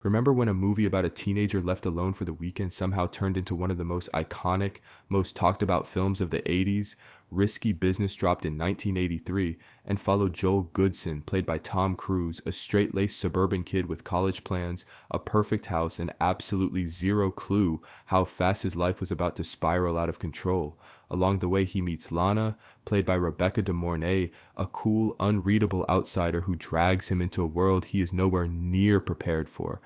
Remember when a movie about a teenager left alone for the weekend somehow turned into one of the most iconic, most talked about films of the 80s? Risky Business dropped in 1983 and followed Joel Goodsen, played by Tom Cruise, a straight-laced suburban kid with college plans, a perfect house, and absolutely zero clue how fast his life was about to spiral out of control. Along the way, he meets Lana, played by Rebecca de Mornay, a cool, unreadable outsider who drags him into a world he is nowhere near prepared for.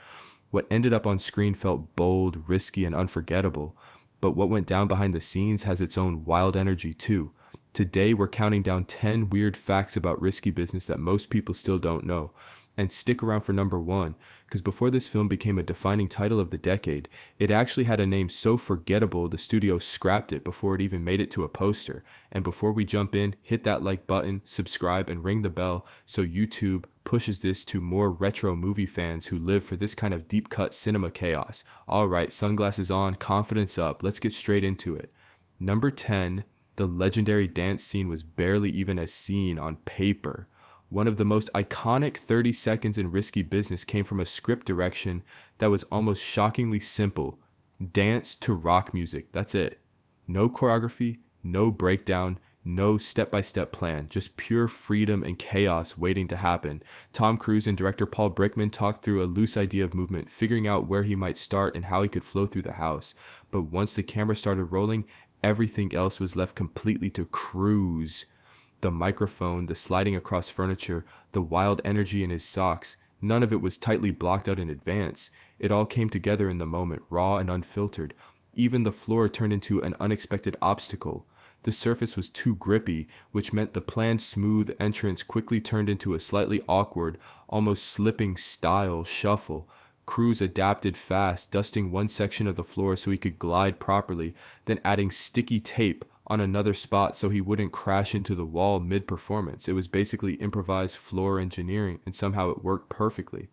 What ended up on screen felt bold, risky, and unforgettable, but what went down behind the scenes has its own wild energy too. Today, we're counting down 10 weird facts about Risky Business that most people still don't know. And stick around for number 1, because before this film became a defining title of the decade, it actually had a name so forgettable the studio scrapped it before it even made it to a poster. And before we jump in, hit that like button, subscribe, and ring the bell so YouTube pushes this to more retro movie fans who live for this kind of deep-cut cinema chaos. Alright, sunglasses on, confidence up, let's get straight into it. Number 10, the legendary dance scene was barely even a scene on paper. One of the most iconic 30 seconds in Risky Business came from a script direction that was almost shockingly simple. Dance to rock music, that's it. No choreography, no breakdown, no step-by-step plan, just pure freedom and chaos waiting to happen. Tom Cruise and director Paul Brickman talked through a loose idea of movement, figuring out where he might start and how he could flow through the house. But once the camera started rolling, everything else was left completely to Cruise. The microphone, the sliding across furniture, the wild energy in his socks, none of it was tightly blocked out in advance. It all came together in the moment, raw and unfiltered. Even the floor turned into an unexpected obstacle. The surface was too grippy, which meant the planned smooth entrance quickly turned into a slightly awkward, almost slipping style shuffle. Cruise adapted fast, dusting one section of the floor so he could glide properly, then adding sticky tape on another spot so he wouldn't crash into the wall mid-performance. It was basically improvised floor engineering, and somehow it worked perfectly.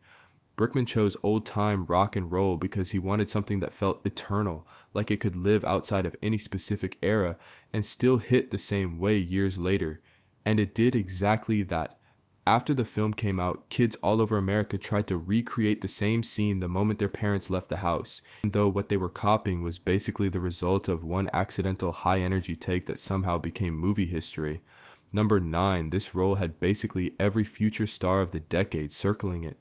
Brickman chose old-time rock and roll because he wanted something that felt eternal, like it could live outside of any specific era and still hit the same way years later. And it did exactly that. After the film came out, kids all over America tried to recreate the same scene the moment their parents left the house, even though what they were copying was basically the result of one accidental high-energy take that somehow became movie history. Number 9, this role had basically every future star of the decade circling it.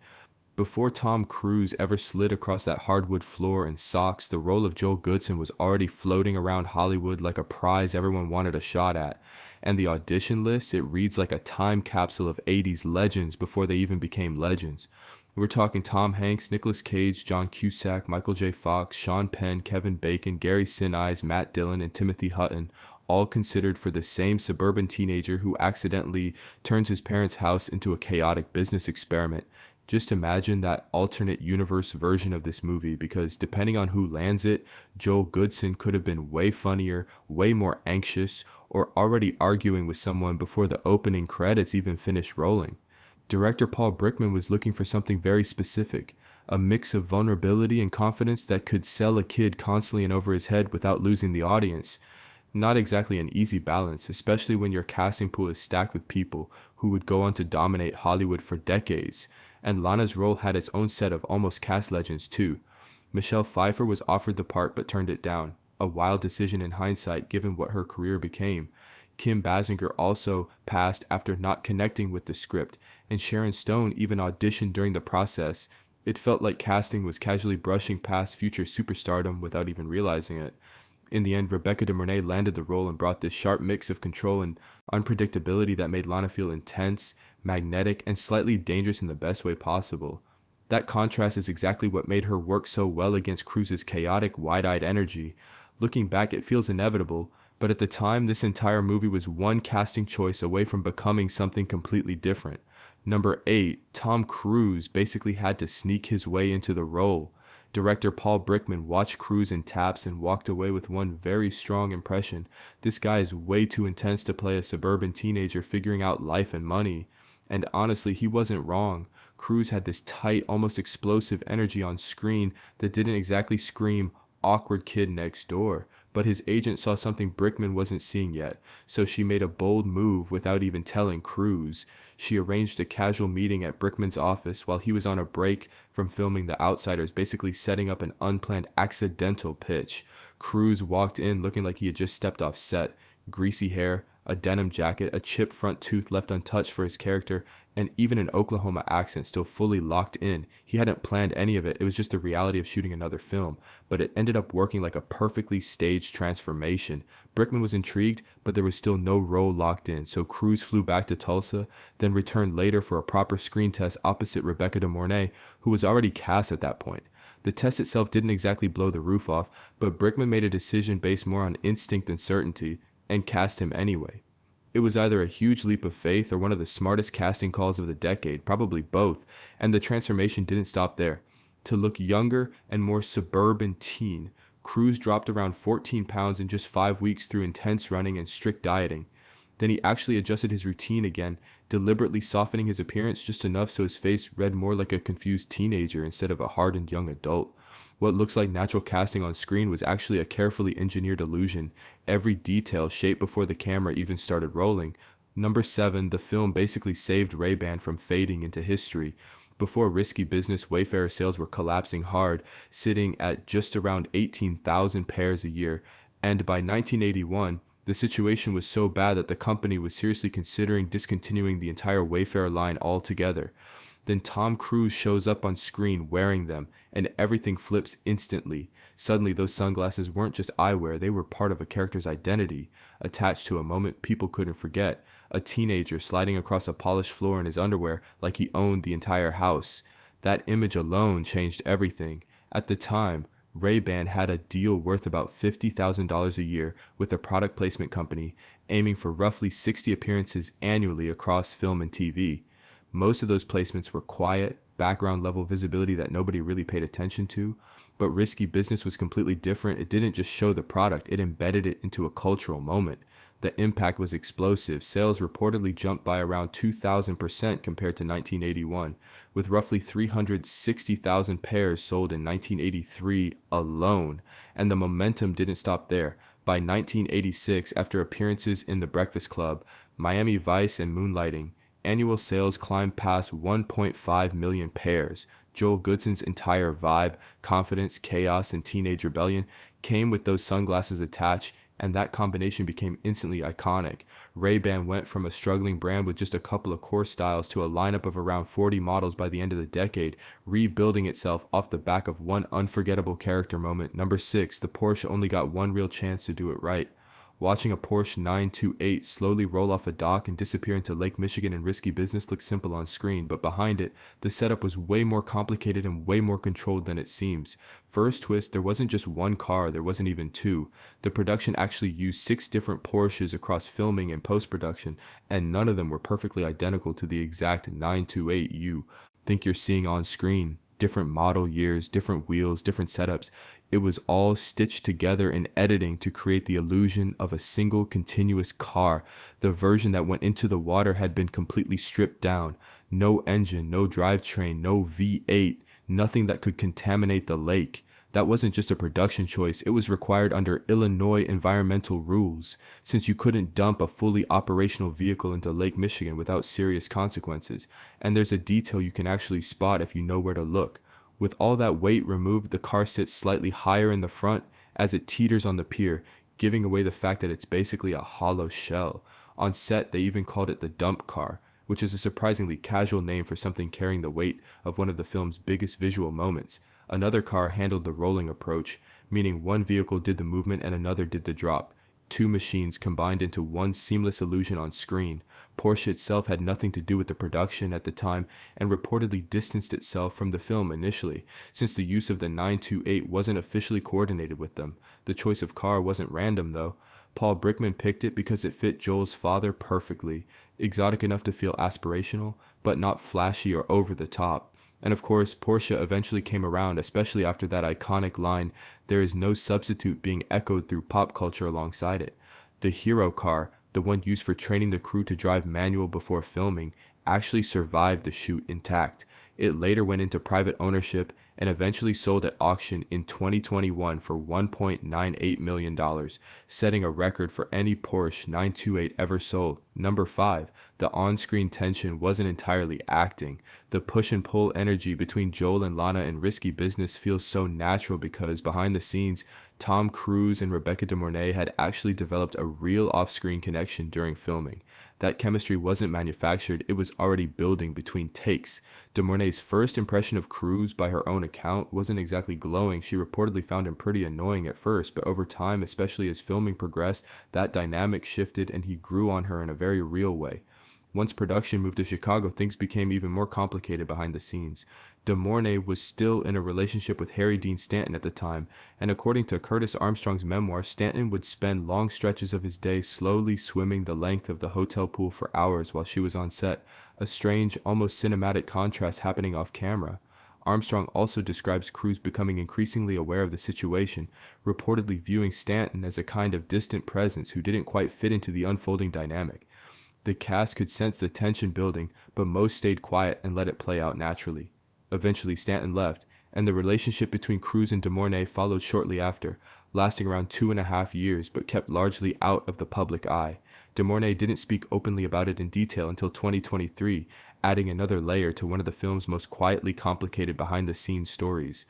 Before Tom Cruise ever slid across that hardwood floor in socks, the role of Joel Goodsen was already floating around Hollywood like a prize everyone wanted a shot at. And the audition list, it reads like a time capsule of 80s legends before they even became legends. We're talking Tom Hanks, Nicolas Cage, John Cusack, Michael J. Fox, Sean Penn, Kevin Bacon, Gary Sinise, Matt Dillon, and Timothy Hutton, all considered for the same suburban teenager who accidentally turns his parents' house into a chaotic business experiment. Just imagine that alternate universe version of this movie, because depending on who lands it, Joel Goodsen could have been way funnier, way more anxious, or already arguing with someone before the opening credits even finished rolling. Director Paul Brickman was looking for something very specific, a mix of vulnerability and confidence that could sell a kid constantly and over his head without losing the audience. Not exactly an easy balance, especially when your casting pool is stacked with people who would go on to dominate Hollywood for decades. And Lana's role had its own set of almost cast legends too. Michelle Pfeiffer was offered the part but turned it down, a wild decision in hindsight given what her career became. Kim Basinger also passed after not connecting with the script, and Sharon Stone even auditioned during the process. It felt like casting was casually brushing past future superstardom without even realizing it. In the end, Rebecca de Mornay landed the role and brought this sharp mix of control and unpredictability that made Lana feel intense, magnetic, and slightly dangerous in the best way possible. That contrast is exactly what made her work so well against Cruise's chaotic, wide-eyed energy. Looking back, it feels inevitable, but at the time, this entire movie was one casting choice away from becoming something completely different. Number 8, Tom Cruise basically had to sneak his way into the role. Director Paul Brickman watched Cruise in taps and walked away with one very strong impression. This guy is way too intense to play a suburban teenager figuring out life and money. And honestly, he wasn't wrong. Cruise had this tight, almost explosive energy on screen that didn't exactly scream awkward kid next door, but his agent saw something Brickman wasn't seeing yet, so she made a bold move without even telling Cruise. She arranged a casual meeting at Brickman's office while he was on a break from filming The Outsiders, basically setting up an unplanned accidental pitch. Cruise walked in looking like he had just stepped off set. Greasy hair, a denim jacket, a chipped front tooth left untouched for his character, and even an Oklahoma accent still fully locked in. He hadn't planned any of it. It was just the reality of shooting another film, but it ended up working like a perfectly staged transformation. Brickman was intrigued, but there was still no role locked in, so Cruise flew back to Tulsa, then returned later for a proper screen test opposite Rebecca de Mornay, who was already cast at that point. The test itself didn't exactly blow the roof off, but Brickman made a decision based more on instinct than certainty, and cast him anyway. It was either a huge leap of faith or one of the smartest casting calls of the decade, probably both, and the transformation didn't stop there. To look younger and more suburban teen, Cruise dropped around 14 pounds in just 5 weeks through intense running and strict dieting. Then he actually adjusted his routine again, deliberately softening his appearance just enough so his face read more like a confused teenager instead of a hardened young adult. What looks like natural casting on screen was actually a carefully engineered illusion, every detail shaped before the camera even started rolling. Number 7, the film basically saved Ray-Ban from fading into history. Before Risky Business, Wayfarer sales were collapsing hard, sitting at just around 18,000 pairs a year, and by 1981, the situation was so bad that the company was seriously considering discontinuing the entire Wayfarer line altogether. Then Tom Cruise shows up on screen wearing them, and everything flips instantly. Suddenly, those sunglasses weren't just eyewear, they were part of a character's identity, attached to a moment people couldn't forget. A teenager sliding across a polished floor in his underwear like he owned the entire house. That image alone changed everything. At the time, Ray-Ban had a deal worth about $50,000 a year with a product placement company, aiming for roughly 60 appearances annually across film and TV. Most of those placements were quiet, background level visibility that nobody really paid attention to, but Risky Business was completely different. It didn't just show the product, it embedded it into a cultural moment. The impact was explosive. Sales reportedly jumped by around 2,000% compared to 1981, with roughly 360,000 pairs sold in 1983 alone, and the momentum didn't stop there. By 1986, after appearances in The Breakfast Club, Miami Vice, and Moonlighting, annual sales climbed past 1.5 million pairs. Joel Goodsen's entire vibe, confidence, chaos, and teenage rebellion came with those sunglasses attached, and that combination became instantly iconic. Ray-Ban went from a struggling brand with just a couple of core styles to a lineup of around 40 models by the end of the decade, rebuilding itself off the back of one unforgettable character moment. Number 6, the Porsche only got one real chance to do it right. Watching a Porsche 928 slowly roll off a dock and disappear into Lake Michigan in Risky Business looked simple on screen, but behind it, the setup was way more complicated and way more controlled than it seems. First twist, there wasn't just one car, there wasn't even two. The production actually used 6 different Porsches across filming and post-production, and none of them were perfectly identical to the exact 928 you think you're seeing on screen. Different model years, different wheels, different setups. It was all stitched together in editing to create the illusion of a single continuous car. The version that went into the water had been completely stripped down. No engine, no drivetrain, no V8, nothing that could contaminate the lake. That wasn't just a production choice, it was required under Illinois environmental rules, since you couldn't dump a fully operational vehicle into Lake Michigan without serious consequences. And there's a detail you can actually spot if you know where to look. With all that weight removed, the car sits slightly higher in the front as it teeters on the pier, giving away the fact that it's basically a hollow shell. On set, they even called it the dump car, which is a surprisingly casual name for something carrying the weight of one of the film's biggest visual moments. Another car handled the rolling approach, meaning one vehicle did the movement and another did the drop. 2 machines combined into one seamless illusion on screen. Porsche itself had nothing to do with the production at the time and reportedly distanced itself from the film initially, since the use of the 928 wasn't officially coordinated with them. The choice of car wasn't random though. Paul Brickman picked it because it fit Joel's father perfectly, exotic enough to feel aspirational, but not flashy or over the top. And of course, Porsche eventually came around, especially after that iconic line, "There is no substitute," being echoed through pop culture alongside it. The hero car, the one used for training the crew to drive manual before filming, actually survived the shoot intact. It later went into private ownership and eventually sold at auction in 2021 for $1.98 million, setting a record for any Porsche 928 ever sold. Number 5. The on-screen tension wasn't entirely acting. The push and pull energy between Joel and Lana in Risky Business feels so natural because behind the scenes, Tom Cruise and Rebecca De Mornay had actually developed a real off-screen connection during filming. That chemistry wasn't manufactured, it was already building between takes. De Mornay's first impression of Cruise, by her own account, wasn't exactly glowing. She reportedly found him pretty annoying at first, but over time, especially as filming progressed, that dynamic shifted and he grew on her in a very real way. Once production moved to Chicago, things became even more complicated behind the scenes. De Mornay was still in a relationship with Harry Dean Stanton at the time, and according to Curtis Armstrong's memoir, Stanton would spend long stretches of his day slowly swimming the length of the hotel pool for hours while she was on set, a strange, almost cinematic contrast happening off camera. Armstrong also describes Cruise becoming increasingly aware of the situation, reportedly viewing Stanton as a kind of distant presence who didn't quite fit into the unfolding dynamic. The cast could sense the tension building, but most stayed quiet and let it play out naturally. Eventually, Stanton left, and the relationship between Cruise and De Mornay followed shortly after, lasting around 2.5 years, but kept largely out of the public eye. De Mornay didn't speak openly about it in detail until 2023, adding another layer to one of the film's most quietly complicated behind-the-scenes stories.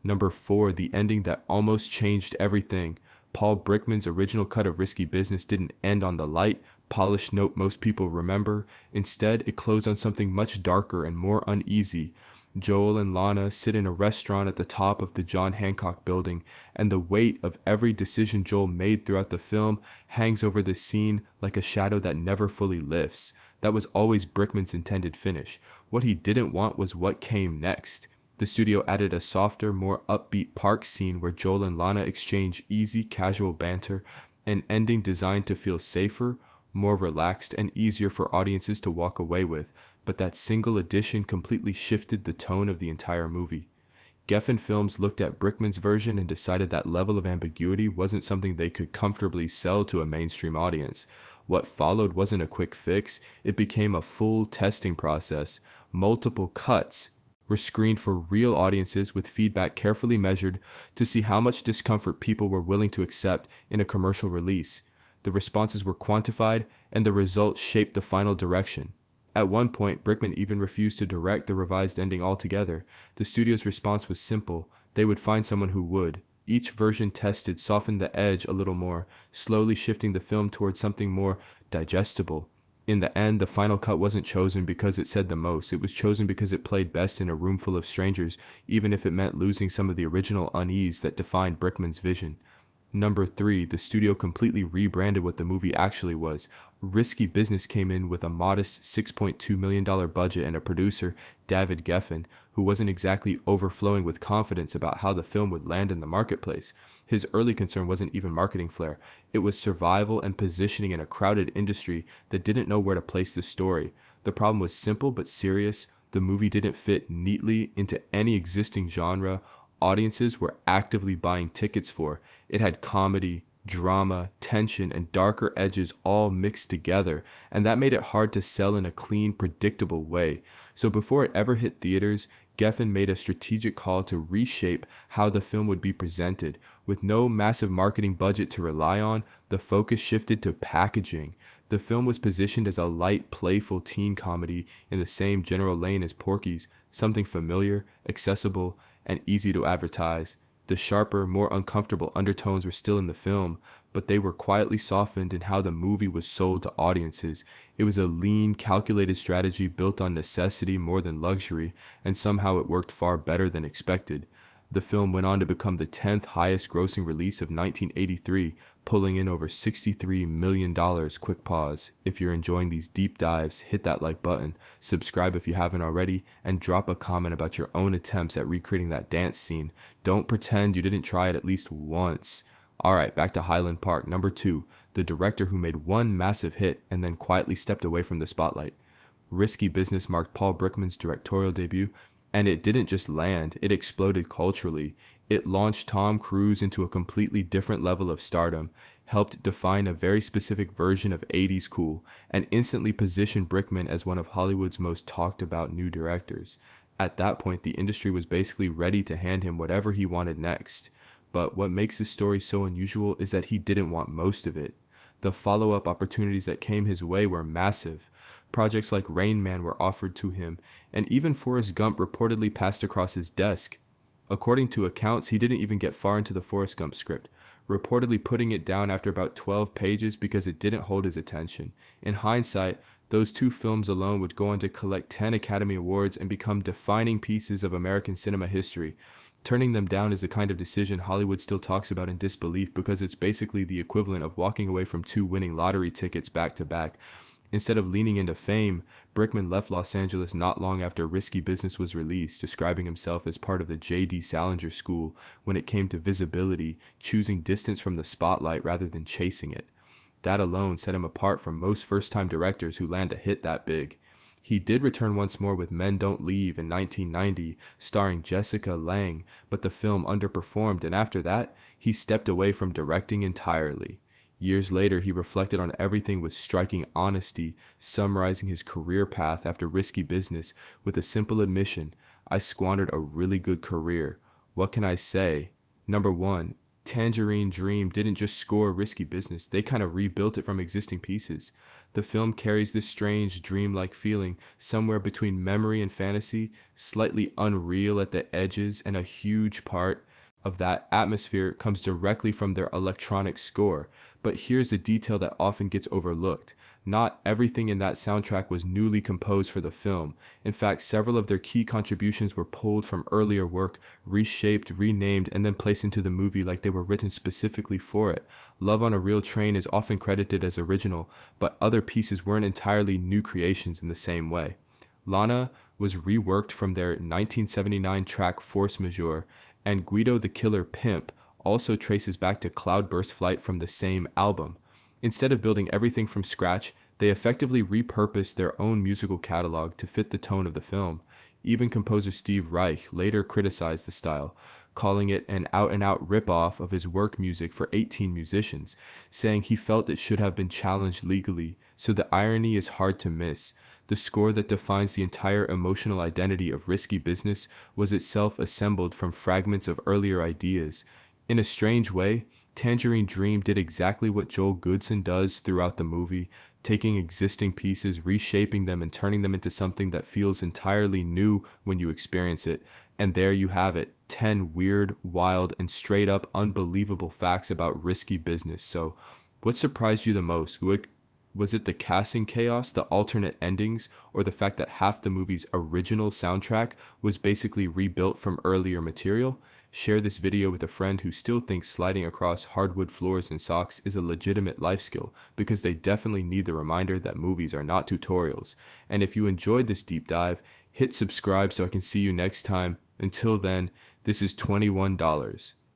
Number 4, the ending that almost changed everything. Paul Brickman's original cut of Risky Business didn't end on the light, polished note most people remember. Instead, it closed on something much darker and more uneasy. Joel and Lana sit in a restaurant at the top of the John Hancock building, and the weight of every decision Joel made throughout the film hangs over the scene like a shadow that never fully lifts. That was always Brickman's intended finish. What he didn't want was what came next. The studio added a softer, more upbeat park scene where Joel and Lana exchange easy, casual banter, an ending designed to feel safer, more relaxed, and easier for audiences to walk away with, but that single addition completely shifted the tone of the entire movie. Geffen Films looked at Brickman's version and decided that level of ambiguity wasn't something they could comfortably sell to a mainstream audience. What followed wasn't a quick fix, it became a full testing process. Multiple cuts were screened for real audiences with feedback carefully measured to see how much discomfort people were willing to accept in a commercial release. The responses were quantified, and the results shaped the final direction. At one point, Brickman even refused to direct the revised ending altogether. The studio's response was simple: they would find someone who would. Each version tested softened the edge a little more, slowly shifting the film towards something more digestible. In the end, the final cut wasn't chosen because it said the most. It was chosen because it played best in a room full of strangers, even if it meant losing some of the original unease that defined Brickman's vision. Number 3, the studio completely rebranded what the movie actually was. Risky Business came in with a modest $6.2 million budget and a producer, David Geffen, who wasn't exactly overflowing with confidence about how the film would land in the marketplace. His early concern wasn't even marketing flair. It was survival and positioning in a crowded industry that didn't know where to place the story. The problem was simple but serious. The movie didn't fit neatly into any existing genre audiences were actively buying tickets for. It had comedy, drama, tension, and darker edges all mixed together, and that made it hard to sell in a clean, predictable way. So before it ever hit theaters, Geffen made a strategic call to reshape how the film would be presented. With no massive marketing budget to rely on, the focus shifted to packaging. The film was positioned as a light, playful teen comedy in the same general lane as Porky's, something familiar, accessible, and easy to advertise. The sharper, more uncomfortable undertones were still in the film, but they were quietly softened in how the movie was sold to audiences. It was a lean, calculated strategy built on necessity more than luxury, and somehow it worked far better than expected. The film went on to become the 10th highest grossing release of 1983, pulling in over $63 million. Quick pause. If you're enjoying these deep dives, hit that like button, subscribe if you haven't already, and drop a comment about your own attempts at recreating that dance scene. Don't pretend you didn't try it at least once. Alright, back to Highland Park. Number 2, the director who made one massive hit and then quietly stepped away from the spotlight. Risky Business marked Paul Brickman's directorial debut, and it didn't just land, it exploded culturally. It launched Tom Cruise into a completely different level of stardom, helped define a very specific version of 80s cool, and instantly positioned Brickman as one of Hollywood's most talked about new directors. At that point, the industry was basically ready to hand him whatever he wanted next. But what makes this story so unusual is that he didn't want most of it. The follow-up opportunities that came his way were massive. Projects like Rain Man were offered to him, and even Forrest Gump reportedly passed across his desk. According to accounts, he didn't even get far into the Forrest Gump script, reportedly putting it down after about 12 pages because it didn't hold his attention. In hindsight, those two films alone would go on to collect 10 Academy Awards and become defining pieces of American cinema history. Turning them down is the kind of decision Hollywood still talks about in disbelief because it's basically the equivalent of walking away from two winning lottery tickets back to back. Instead of leaning into fame, Brickman left Los Angeles not long after Risky Business was released, describing himself as part of the J.D. Salinger school when it came to visibility, choosing distance from the spotlight rather than chasing it. That alone set him apart from most first-time directors who land a hit that big. He did return once more with Men Don't Leave in 1990, starring Jessica Lange, but the film underperformed, and after that, he stepped away from directing entirely. Years later, he reflected on everything with striking honesty, summarizing his career path after Risky Business with a simple admission: "I squandered a really good career. What can I say? Number one, Tangerine Dream didn't just score Risky Business, they kind of rebuilt it from existing pieces. The film carries this strange, dreamlike feeling, somewhere between memory and fantasy, slightly unreal at the edges, and a huge part of that atmosphere comes directly from their electronic score. But here's a detail that often gets overlooked. Not everything in that soundtrack was newly composed for the film. In fact, several of their key contributions were pulled from earlier work, reshaped, renamed, and then placed into the movie like they were written specifically for it. Love on a Real Train is often credited as original, but other pieces weren't entirely new creations in the same way. Lana was reworked from their 1979 track Force Majeure, and Guido the Killer Pimp also traces back to Cloudburst Flight from the same album. Instead of building everything from scratch, they effectively repurposed their own musical catalog to fit the tone of the film. Even composer Steve Reich later criticized the style, calling it an out-and-out rip-off of his work music for 18 musicians, saying he felt it should have been challenged legally, so the irony is hard to miss. The score that defines the entire emotional identity of Risky Business was itself assembled from fragments of earlier ideas. In a strange way, Tangerine Dream did exactly what Joel Goodsen does throughout the movie, taking existing pieces, reshaping them, and turning them into something that feels entirely new when you experience it. And there you have it, 10 weird, wild, and straight up unbelievable facts about Risky Business. So, what surprised you the most? Was it the casting chaos, the alternate endings, or the fact that half the movie's original soundtrack was basically rebuilt from earlier material? Share this video with a friend who still thinks sliding across hardwood floors in socks is a legitimate life skill, because they definitely need the reminder that movies are not tutorials. And if you enjoyed this deep dive, hit subscribe so I can see you next time. Until then, this is $21.